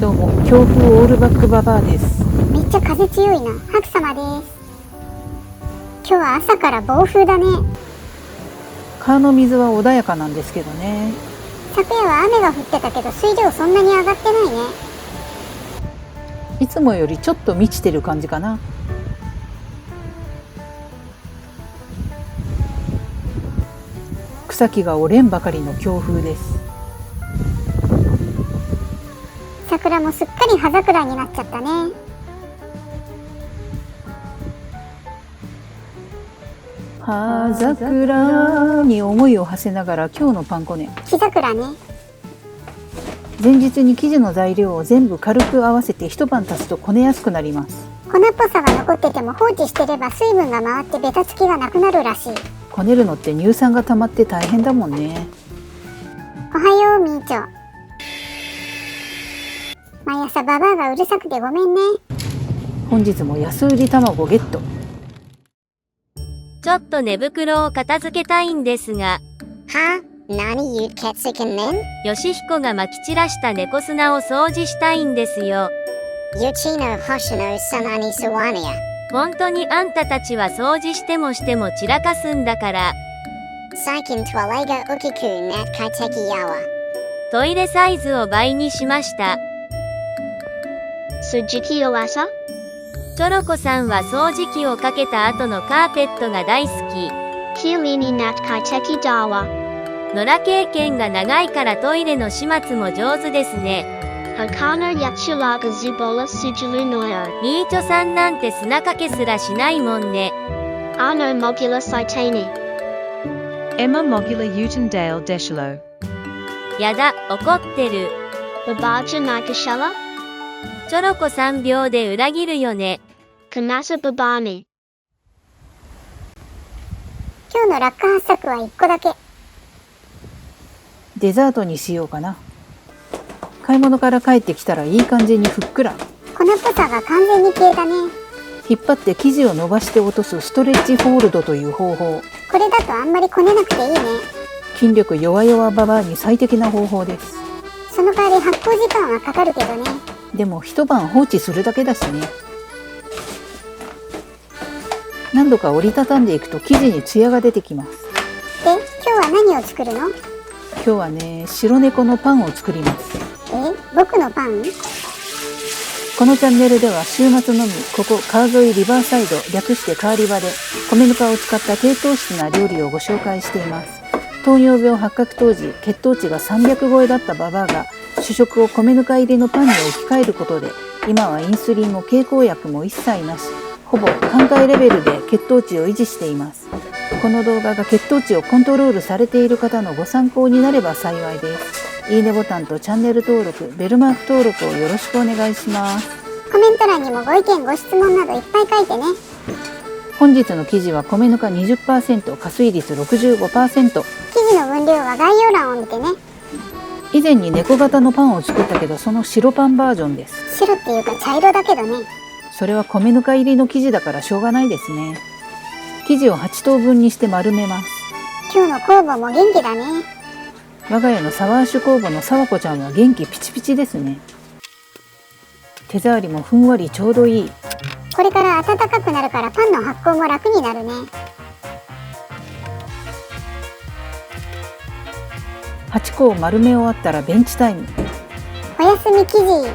どうも、強風オールバックババアです。めっちゃ風強いな。ハク様です。今日は朝から暴風だね。川の水は穏やかなんですけどね。昨夜は雨が降ってたけど水量そんなに上がってないね。いつもよりちょっと満ちてる感じかな。草木が折れんばかりの強風です。桜もすっかり葉桜になっちゃったね。葉桜に思いを馳せながら今日のパン粉ね。木桜ね。前日に生地の材料を全部軽く合わせて一晩経つとこねやすくなります。粉っぽさが残ってても放置してれば水分が回ってベタつきがなくなるらしい。こねるのって乳酸が溜まって大変だもんね。おはようみーちょ。毎朝ババアがうるさくてごめんね。本日も安売り卵ゲット。ちょっと寝袋を片付けたいんですが。は？何言うけつけんねん？よしひこがまき散らした猫砂を掃除したいんですよ。ゆちの星のさなにすわにや。本当にあんたたちは掃除しても散らかすんだから。最近トイレが大きくな快適やわ。トイレサイズを倍にしました。掃除機を朝？チョロコさんは掃除機をかけた後のカーペットが大好き。綺麗になって快適だわ。野良経験が長いからトイレの始末も上手ですね。他のやつらがズボラすぎるのよ。ミーチョさんなんて砂かけすらしないもんね。モギュラサイテニ。Emma Mogula Utendale Deshlo。やだ、怒ってる。ババアじゃないかしら？チョロコ3秒で裏切るよね。かなさババアに。今日の落下発作は1個だけ。デザートにしようかな。買い物から帰ってきたらいい感じにふっくら。粉っぽさが完全に消えたね。引っ張って生地を伸ばして落とすストレッチホールドという方法。これだとあんまりこねなくていいね。筋力弱々ババアに最適な方法です。その代わり発酵時間はかかるけどね。でも一晩放置するだけだしね。何度か折りたたんでいくと生地にツヤが出てきます。で、今日は何を作るの？今日はね、白猫のパンを作ります。僕のパン？このチャンネルでは週末のみ、ここ川沿いリバーサイド、略してカーリバで米ぬかを使った低糖質な料理をご紹介しています。糖尿病発覚当時、血糖値が300超えだったババアが主食を米ぬか入りのパンに置き換えることで、今はインスリンも経口薬も一切なし、ほぼ寛解レベルで血糖値を維持しています。この動画が血糖値をコントロールされている方のご参考になれば幸いです。いいねボタンとチャンネル登録、ベルマーク登録をよろしくお願いします。コメント欄にもご意見ご質問などいっぱい書いてね。本日の記事は米ぬか 20%、加水率 65%。記事の分量は概要欄を見てね。以前に猫型のパンを作ったけど、その白パンバージョンです。白っていうか茶色だけどね。それは米ぬか入りの生地だからしょうがないですね。生地を8等分にして丸めます。今日の酵母も元気だね。我が家のサワーシュ酵母のさわこちゃんは元気ピチピチですね。手触りもふんわりちょうどいい。これから暖かくなるからパンの発酵も楽になるね。8個を丸め終わったらベンチタイム。おやすみ生地。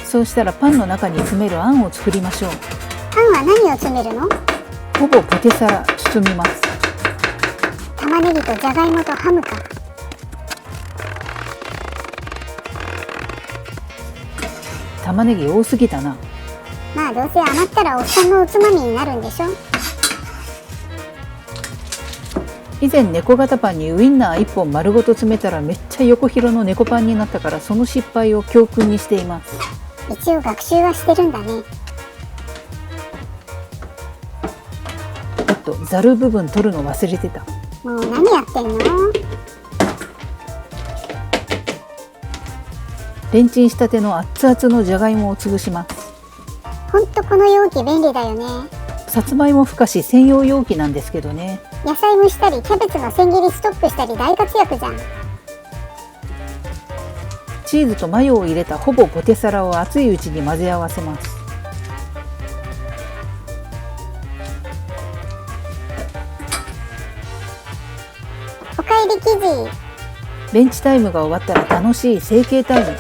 そうしたらパンの中に詰めるあんを作りましょう。パンは何を詰めるの？ほぼポテサラ包みます。玉ねぎとじゃがいもとハムか。玉ねぎ多すぎたな。まあどうせ余ったらおっさんのおつまみになるんでしょ。以前猫型パンにウインナー1本丸ごと詰めたらめっちゃ横広の猫パンになったから、その失敗を教訓にしています。一応学習はしてるんだね。おっと、ざる部分取るの忘れてた。もう何やってんの？レンチンしたての熱々のじゃがいもを潰します。ほんとこの容器便利だよね。さつまいもふかし専用容器なんですけどね。野菜蒸したりキャベツの千切りストップしたり大活躍じゃん。チーズとマヨを入れたほぼポテサラを熱いうちに混ぜ合わせます。おかえりキジ。ベンチタイムが終わったら楽しい成形タイム。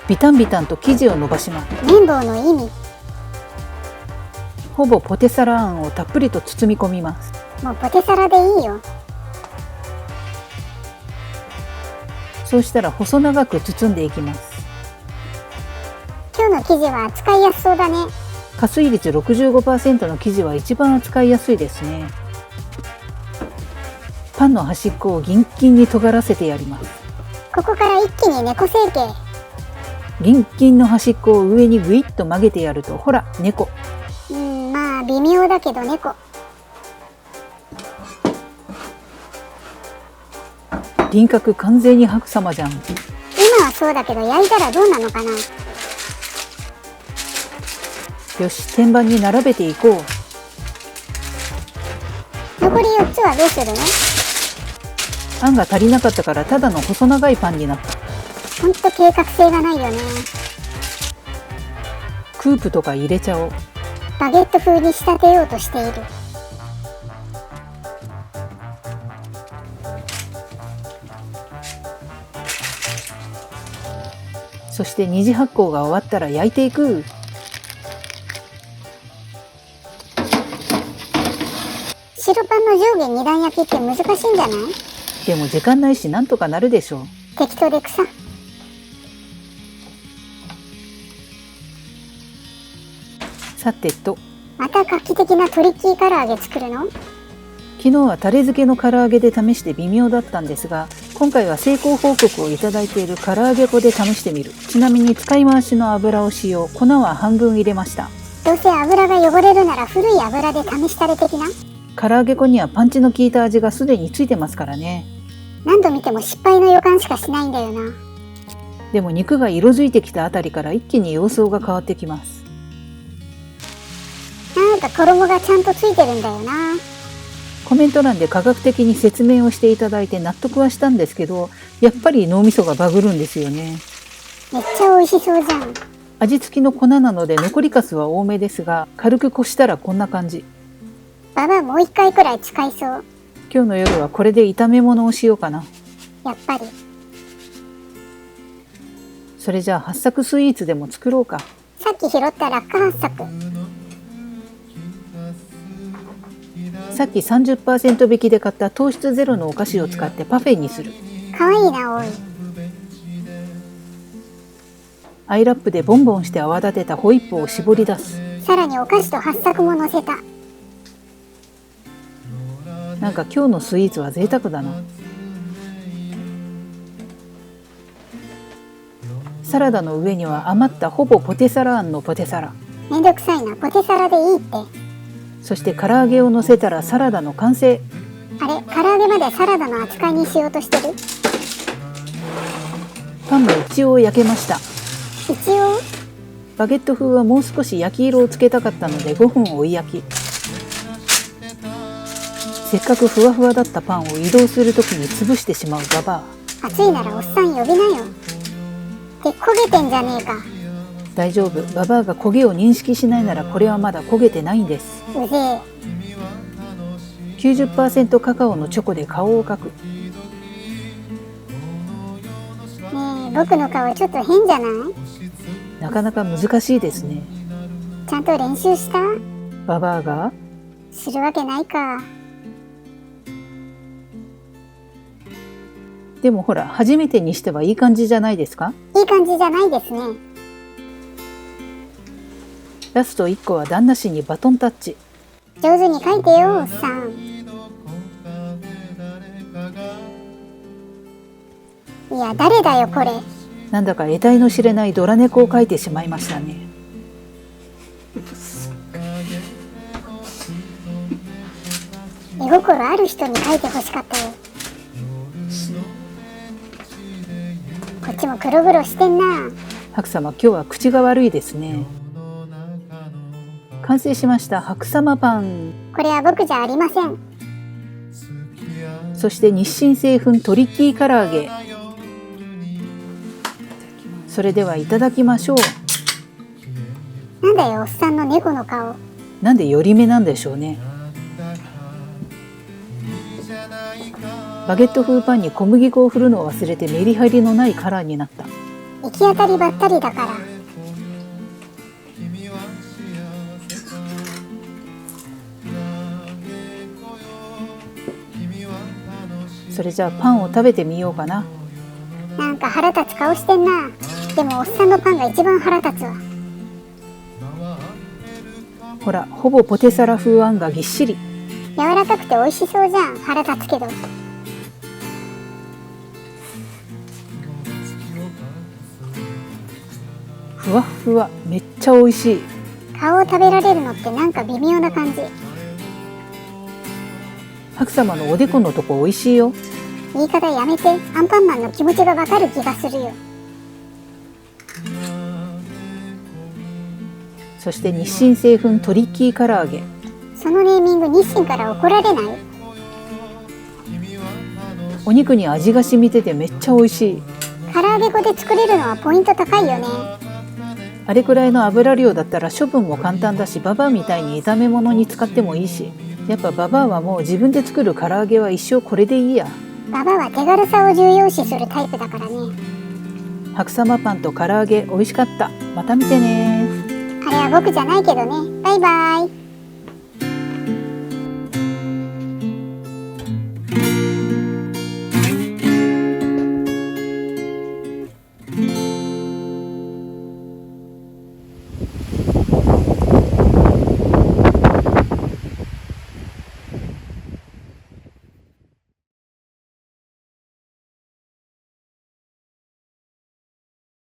ビタンビタンと生地を伸ばします。綿棒の意味。ほぼポテサラあんをたっぷりと包み込みます。もうポテサラでいいよ。そうしたら細長く包んでいきます。今日の生地は扱いやすそうだね。加水率 65% の生地は一番扱いやすいですね。パンの端っこをギンギンに尖らせてやります。ここから一気に猫成形。ギンギンの端っこを上にグイッと曲げてやると、ほら猫。まあ微妙だけど猫。輪郭完全に白様じゃん。今はそうだけど焼いたらどうなのかな。よし、天板に並べていこう。残り4つはどうするの？あんが足りなかったからただの細長いパンになった。ほんと計画性がないよね。クープとか入れちゃおう。バゲット風に仕立てようとしている。そして二次発酵が終わったら焼いていく。白パンの上下2段焼きって難しいんじゃない？でも時間ないしなんとかなるでしょう。適当で草。さてと、また画期的なトリッキー唐揚げ作るの？昨日はタレ漬けの唐揚げで試して微妙だったんですが、今回は成功報告をいただいている唐揚げ粉で試してみる。ちなみに使い回しの油を使用、粉は半分入れました。どうせ油が汚れるなら古い油で試したれ的な。唐揚げ粉にはパンチの効いた味がすでについてますからね。何度見ても失敗の予感しかしないんだよな。でも肉が色づいてきたあたりから一気に様相が変わってきます。なんか衣がちゃんとついてるんだよな。コメント欄で科学的に説明をしていただいて納得はしたんですけど、やっぱり脳みそがバグるんですよね。めっちゃ美味しそうじゃん。味付きの粉なので残りかすは多めですが、軽くこしたらこんな感じ。ババアもう一回くらい使いそう。今日の夜はこれで炒め物をしようかな。やっぱり。それじゃあ八作スイーツでも作ろうか。さっき拾った落下八作。さっき 30% 引きで買った糖質ゼロのお菓子を使ってパフェにする。かわいいな、おい。アイラップでボンボンして泡立てたホイップを絞り出す。さらにお菓子と八作も乗せた。なんか今日のスイーツは贅沢だな。サラダの上には余ったほぼポテサラあんのポテサラ。めんどくさいな、ポテサラでいいって。そして唐揚げを乗せたらサラダの完成。あれ、唐揚げまでサラダの扱いにしようとしてる？パンも一応焼けました。一応？バゲット風はもう少し焼き色をつけたかったので5分追い焼き。せっかくふわふわだったパンを移動するときに潰してしまうババア。暑いならおっさん呼びなよ。って焦げてんじゃねえか。大丈夫、ババアが焦げを認識しないならこれはまだ焦げてないんです。うぜえ。90% カカオのチョコで顔を描く。ねえ、僕の顔ちょっと変じゃない？なかなか難しいですね。ちゃんと練習した？ババアがするわけないか。でもほら、初めてにしてはいい感じじゃないですか？いい感じじゃないですね。ラスト1個は旦那氏にバトンタッチ。上手に書いてよ、おっさん。いや、誰だよこれ。なんだか得体の知れないドラ猫を描いてしまいましたね。絵心ある人に書いてほしかったよ。こっちも黒々してんな。白様、今日は口が悪いですね。完成しました。白様パン。これは僕じゃありません。そして日清製粉トリッキー唐揚げ。それではいただきましょう。なんだよおっさんの猫の顔。なんで寄り目なんでしょうね。バゲット風パンに小麦粉を振るのを忘れてメリハリのないカラーになった。行き当たりばったりだから。それじゃあパンを食べてみようかな。なんか腹立つ顔してんな。でもおっさんのパンが一番腹立つわ。ほら、ほぼポテサラ風あんがぎっしり。柔らかくて美味しそうじゃん。腹立つけど。ふわっふわ、めっちゃ美味しい。顔を食べられるのってなんか微妙な感じ。白様のおでこのとこ美味しいよ。言い方やめて。アンパンマンの気持ちがわかる気がするよ。そして日清製粉トリッキー唐揚げ。そのネーミング日清から怒られない？お肉に味が染みててめっちゃ美味しい。唐揚げ粉で作れるのはポイント高いよね。あれくらいの油量だったら処分も簡単だし、ババアみたいに炒め物に使ってもいいし、やっぱババアはもう自分で作る唐揚げは一生これでいいや。ババは手軽さを重要視するタイプだからね。白様パンと唐揚げ美味しかった。また見てね。あれは僕じゃないけどね。バイバイ。